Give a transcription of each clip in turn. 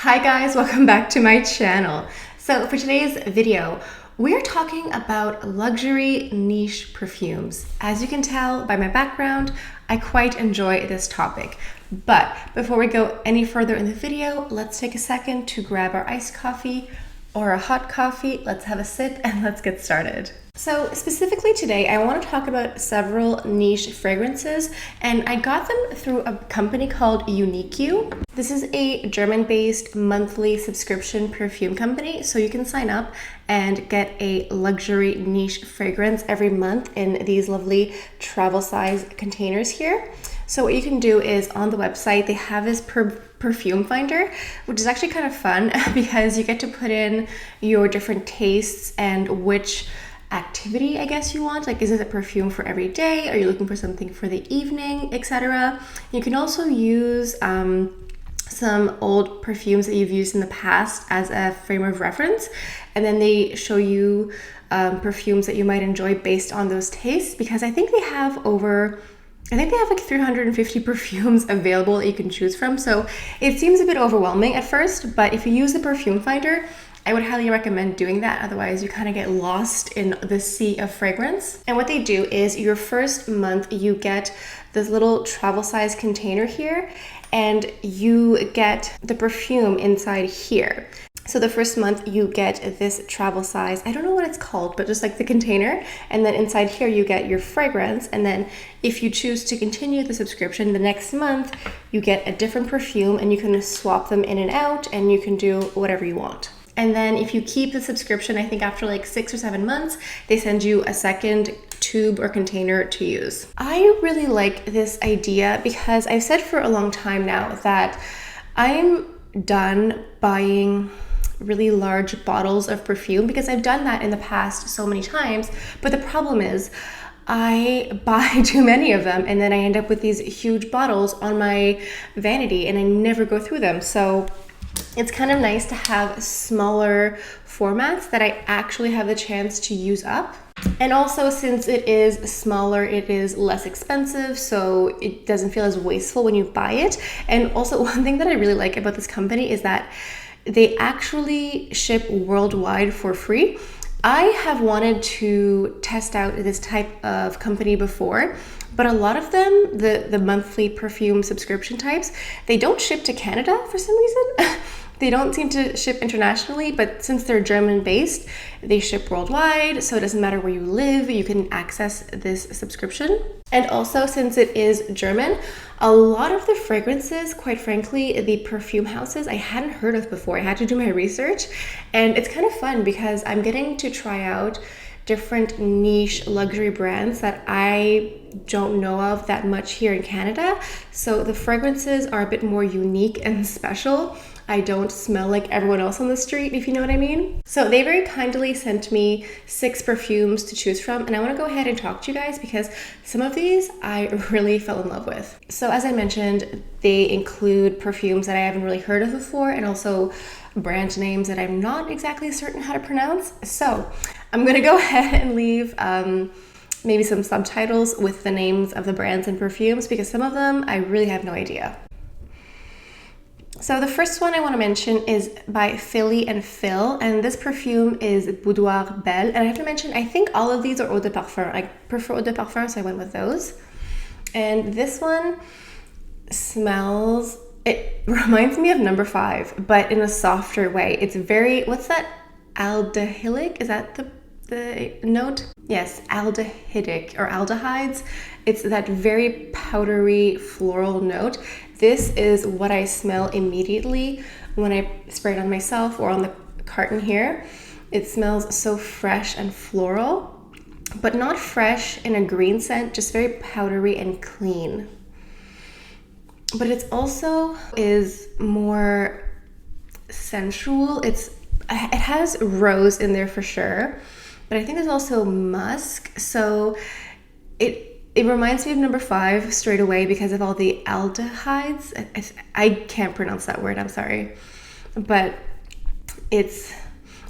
Hi guys, welcome back to my channel. So for today's video, we're talking about luxury niche perfumes. As you can tell by my background, I quite enjoy this topic. But before we go any further in the video, let's take a second to grab our iced coffee or a hot coffee. Let's have a sip and let's get started. So specifically today, I want to talk about several niche fragrances, and I got them through a company called Yuniqu. This is a German-based monthly subscription perfume company, so you can sign up and get a luxury niche fragrance every month in these lovely travel size containers here. So what you can do is on the website, they have this perfume finder, which is actually kind of fun because you get to put in your different tastes and which activity I guess you want. Like, is it a perfume for every day? Are you looking for something for the evening, etc.? You can also use some old perfumes that you've used in the past as a frame of reference, and then they show you perfumes that you might enjoy based on those tastes, because I think they have like 350 perfumes available that you can choose from. So it seems a bit overwhelming at first, but if you use the perfume finder, I would highly recommend doing that. Otherwise, you kind of get lost in the sea of fragrance. And what they do is your first month, you get this little travel size container here, and you get the perfume inside here. So the first month you get this travel size, I don't know what it's called, but just like the container. And then inside here you get your fragrance. And then if you choose to continue the subscription, the next month you get a different perfume, and you can swap them in and out, and you can do whatever you want. And then if you keep the subscription, I think after like 6 or 7 months, they send you a second tube or container to use. I really like this idea because I've said for a long time now that I'm done buying really large bottles of perfume, because I've done that in the past so many times. But the problem is I buy too many of them, and then I end up with these huge bottles on my vanity and I never go through them. So it's kind of nice to have smaller formats that I actually have the chance to use up. And also, since it is smaller, it is less expensive, so it doesn't feel as wasteful when you buy it. And also, one thing that I really like about this company is that they actually ship worldwide for free. I have wanted to test out this type of company before, but a lot of them, the monthly perfume subscription types, they don't ship to Canada for some reason. They don't seem to ship internationally, but since they're German based, they ship worldwide. So it doesn't matter where you live, you can access this subscription. And also, since it is German, a lot of the fragrances, quite frankly, the perfume houses, I hadn't heard of before. I had to do my research, and it's kind of fun because I'm getting to try out different niche luxury brands that I don't know of that much here in Canada. So the fragrances are a bit more unique and special. I don't smell like everyone else on the street, if you know what I mean. So they very kindly sent me 6 perfumes to choose from, and I want to go ahead and talk to you guys because some of these I really fell in love with. So as I mentioned, they include perfumes that I haven't really heard of before, and also brand names that I'm not exactly certain how to pronounce. So I'm gonna go ahead and leave maybe some subtitles with the names of the brands and perfumes, because some of them I really have no idea. So the first one I want to mention is by PHILLY&PHILL, and this perfume is Boudoir Belle. And I have to mention, I think all of these are eau de parfum. I prefer eau de parfum, so I went with those. And this one smells, it reminds me of number 5, but in a softer way. It's very, what's that? Aldehydic? Is that the note? Yes, aldehydic or aldehydes. It's that very powdery floral note. This is what I smell immediately when I spray it on myself or on the carton here. It smells so fresh and floral, but not fresh in a green scent, just very powdery and clean. But it's also is more sensual. It has rose in there for sure, but I think there's also musk. So it reminds me of number 5 straight away because of all the aldehydes. I can't pronounce that word, I'm sorry. But it's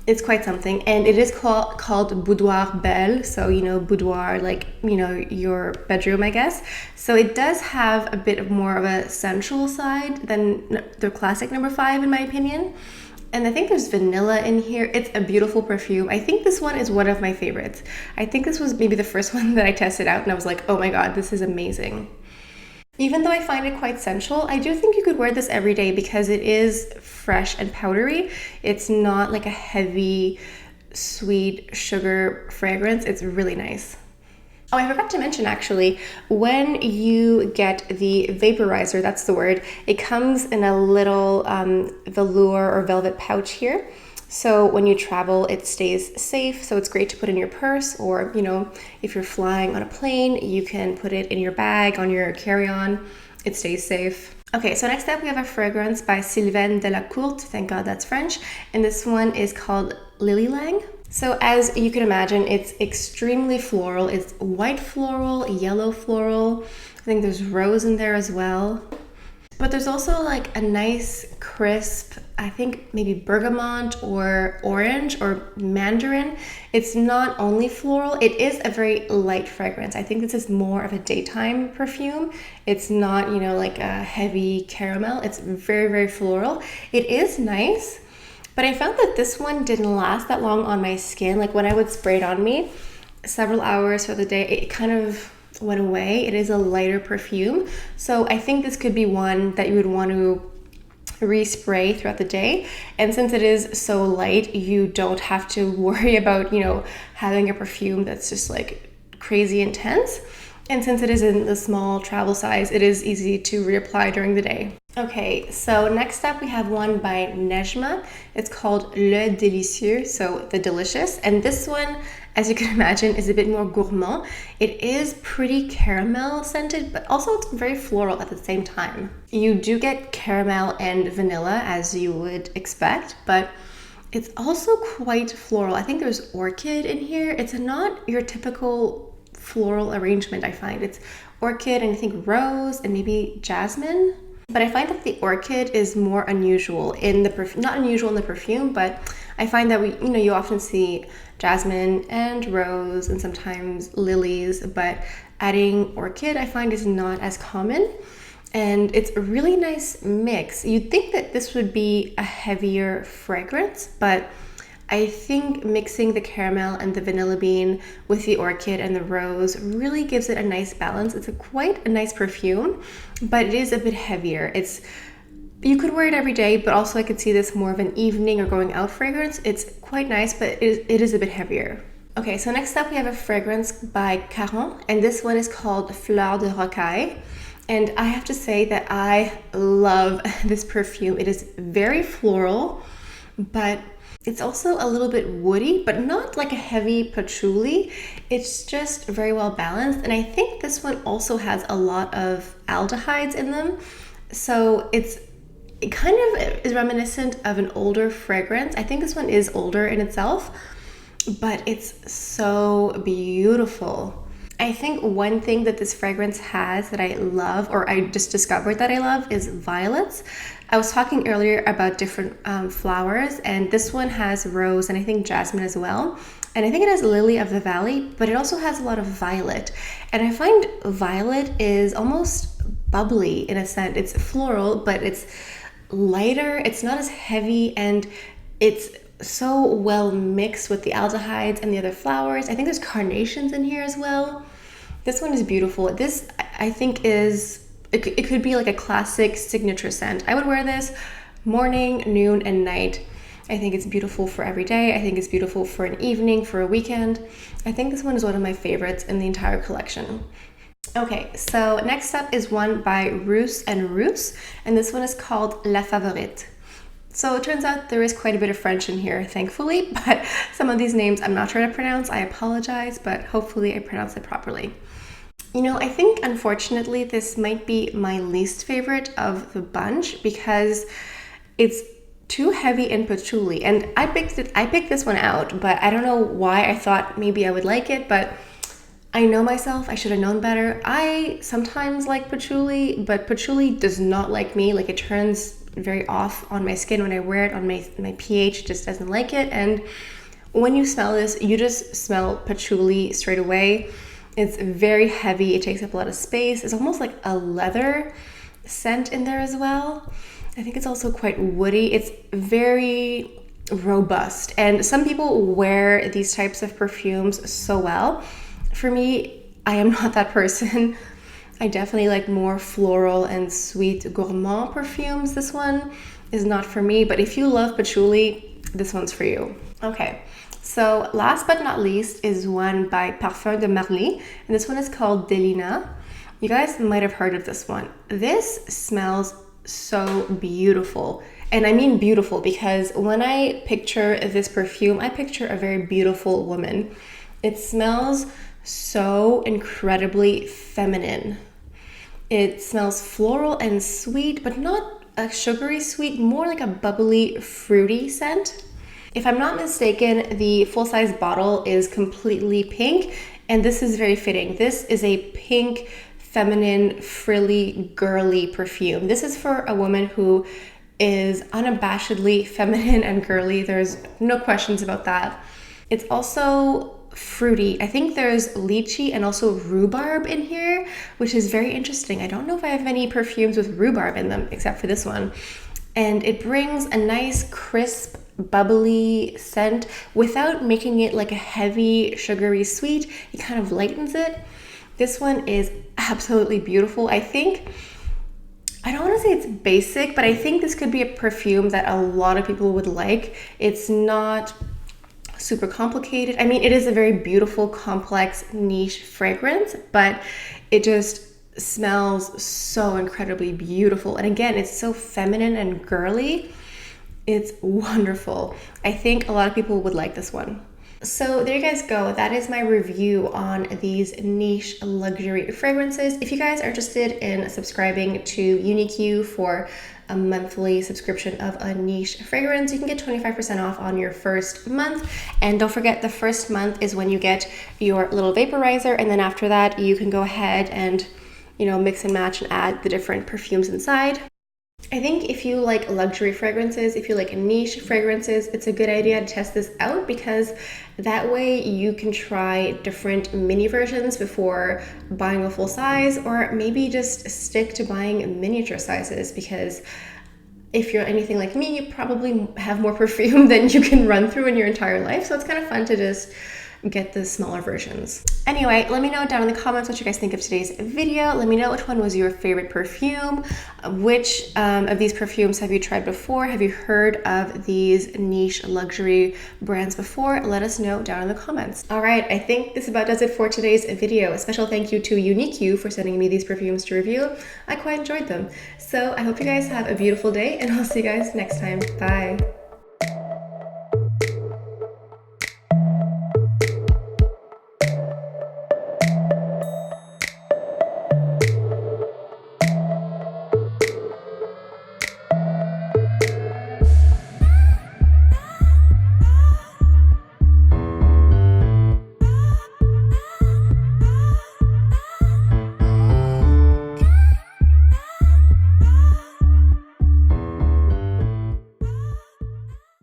It's quite something, and it is called Boudoir Belle, so you know, boudoir, like, you know, your bedroom, I guess. So it does have a bit of more of a sensual side than the classic number 5 in my opinion. And I think there's vanilla in here. It's a beautiful perfume. I think this one is one of my favorites. I think this was maybe the first one that I tested out and I was like, oh my god, this is amazing. Even though I find it quite sensual, I do think you could wear this every day because it is fresh and powdery. It's not like a heavy, sweet sugar fragrance. It's really nice. Oh, I forgot to mention actually, when you get the vaporizer, that's the word, it comes in a little velour or velvet pouch here. So when you travel, it stays safe. So it's great to put in your purse, or, you know, if you're flying on a plane, you can put it in your bag, on your carry-on. It stays safe. Okay, so next up we have a fragrance by Sylvaine DeLacourte. Thank God that's French. And this one is called LilyLang. So as you can imagine, it's extremely floral. It's white floral, yellow floral. I think there's rose in there as well. But there's also like a nice crisp, I think maybe bergamot or orange or mandarin. It's not only floral, it is a very light fragrance. I think this is more of a daytime perfume. It's not, you know, like a heavy caramel. It's very, very floral. It is nice, but I found that this one didn't last that long on my skin. Like when I would spray it on me, several hours for the day, it kind of went away. It is a lighter perfume, so I think this could be one that you would want to respray throughout the day. And since it is so light, you don't have to worry about, you know, having a perfume that's just like crazy intense. And since it is in the small travel size, it is easy to reapply during the day. Okay, so next up we have one by NEJMA. It's called Le Delicieux, so the delicious. And this one, as you can imagine, is a bit more gourmand. It is pretty caramel scented, but also it's very floral at the same time. You do get caramel and vanilla as you would expect, but it's also quite floral. I think there's orchid in here. It's not your typical floral arrangement, I find. It's orchid and I think rose and maybe jasmine. But I find that the orchid is more unusual in the perfume, not unusual in the perfume, but I find that you often see jasmine and rose and sometimes lilies, but adding orchid I find is not as common. And it's a really nice mix. You'd think that this would be a heavier fragrance, but I think mixing the caramel and the vanilla bean with the orchid and the rose really gives it a nice balance. It's quite a nice perfume, but it is a bit heavier. You could wear it every day, but also I could see this more of an evening or going out fragrance. It's quite nice, but it is a bit heavier. Okay, so next up we have a fragrance by Caron, and this one is called Fleur de Rocaille. And I have to say that I love this perfume. It is very floral, but it's also a little bit woody, but not like a heavy patchouli. It's just very well balanced. And I think this one also has a lot of aldehydes in them. So it kind of is reminiscent of an older fragrance. I think this one is older in itself, but it's so beautiful. I think one thing that this fragrance has that I love, or I just discovered that I love, is violets. I was talking earlier about different flowers, and this one has rose and I think jasmine as well. And I think it has lily of the valley, but it also has a lot of violet. And I find violet is almost bubbly in a sense. It's floral, but it's lighter. It's not as heavy, and it's so well mixed with the aldehydes and the other flowers. I think there's carnations in here as well. This one is beautiful. This, I think, it could be like a classic signature scent. I would wear this morning, noon, and night. I think it's beautiful for every day. I think it's beautiful for an evening, for a weekend. I think this one is one of my favorites in the entire collection. Okay, so next up is one by ROOS&ROOS, and this one is called La Favorite. So it turns out there is quite a bit of French in here, thankfully, but some of these names I'm not sure to pronounce. I apologize, but hopefully I pronounce it properly. You know, I think unfortunately this might be my least favorite of the bunch because it's too heavy in patchouli, and I picked this one out, but I don't know why I thought maybe I would like it, but I know myself, I should have known better. I sometimes like patchouli, but patchouli does not like me. Like, it turns very off on my skin when I wear it. On my pH just doesn't like it. And when you smell this, you just smell patchouli straight away. It's very heavy. It takes up a lot of space. It's almost like a leather scent in there as well. I think it's also quite woody. It's very robust. And some people wear these types of perfumes so well. For me, I am not that person. I definitely like more floral and sweet gourmand perfumes. This one is not for me, but if you love patchouli, this one's for you. Okay, so last but not least is one by Parfums de Marly, and this one is called Delina. You guys might have heard of this one. This smells so beautiful. And I mean beautiful because when I picture this perfume, I picture a very beautiful woman. It smells so incredibly feminine. It smells floral and sweet, but not a sugary sweet, more like a bubbly, fruity scent. If I'm not mistaken, the full-size bottle is completely pink, and this is very fitting. This is a pink, feminine, frilly, girly perfume. This is for a woman who is unabashedly feminine and girly. There's no questions about that. It's also fruity. I think there's lychee and also rhubarb in here, which is very interesting. I don't know if I have any perfumes with rhubarb in them except for this one. And it brings a nice crisp, bubbly scent without making it like a heavy, sugary sweet. It kind of lightens it. This one is absolutely beautiful. I don't want to say it's basic, but I think this could be a perfume that a lot of people would like. It's not super complicated. I mean, it is a very beautiful, complex, niche fragrance, but it just smells so incredibly beautiful. And again, it's so feminine and girly. It's wonderful. I think a lot of people would like this one. So there you guys go. That is my review on these niche luxury fragrances. If you guys are interested in subscribing to Yuniqu for a monthly subscription of a niche fragrance, you can get 25% off on your first month. And don't forget, the first month is when you get your little vaporizer, and then after that you can go ahead and, you know, mix and match and add the different perfumes inside. I think if you like luxury fragrances, if you like niche fragrances, it's a good idea to test this out, because that way you can try different mini versions before buying a full size, or maybe just stick to buying miniature sizes, because if you're anything like me, you probably have more perfume than you can run through in your entire life. So it's kind of fun to just get the smaller versions. Anyway, let me know down in the comments what you guys think of today's video. Let me know which one was your favorite perfume. Which of these perfumes have you tried before? Have you heard of these niche luxury brands before? Let us know down in the comments. All right, I think this about does it for today's video. A special thank you to Yuniqu for sending me these perfumes to review. I quite enjoyed them. So I hope you guys have a beautiful day, and I'll see you guys next time. Bye.